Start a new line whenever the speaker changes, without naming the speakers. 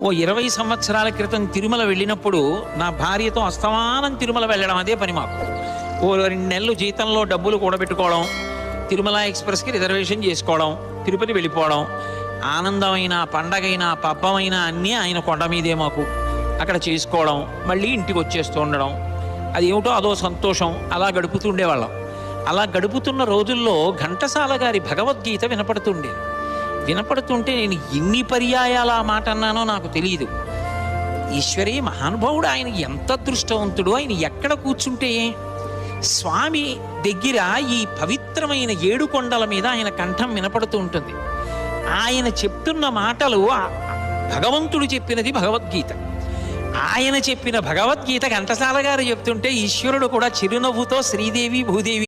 ఓ 20 సంవత్సరాల క్రితం తిరుమల వెళ్ళినప్పుడు నా భార్యతో అస్తమానం తిరుమల వెళ్ళడం అదే పని మాకు. ఓ 2 నెలలు జీతంలో డబ్బులు కూడబెట్టుకోవడం, తిరుమల ఎక్స్‌ప్రెస్‌కి రిజర్వేషన్ చేసుకోవడం, తిరుపతి వెళ్ళిపోవడం. ఆనందమైన, పండగైన, పబ్బమైన అన్నీ ఆయన కొండ మీదే మాకు. అక్కడ చేసుకోవడం, మళ్ళీ ఇంటికి వచ్చేస్తూ ఉండడం. అదేమిటో అదో సంతోషం. అలా గడుపుతుండేవాళ్ళం. అలా గడుపుతున్న రోజుల్లో ఘంటసాల గారి భగవద్గీత వినపడుతుండేది. వినపడుతుంటే నేను ఎన్ని పర్యాయాలు ఆ మాట అన్నానో నాకు తెలియదు. ఈశ్వరీ, మహానుభావుడు, ఆయన ఎంత అదృష్టవంతుడు! ఆయన ఎక్కడ కూర్చుంటే స్వామి దగ్గర ఈ పవిత్రమైన 7 కొండల మీద ఆయన కంఠం వినపడుతూ ఉంటుంది. ఆయన చెప్తున్న మాటలు భగవంతుడు చెప్పినది భగవద్గీత. ఆయన చెప్పిన భగవద్గీత ఘంటసాల గారు చెప్తుంటే ఈశ్వరుడు కూడా చిరునవ్వుతో శ్రీదేవి భూదేవి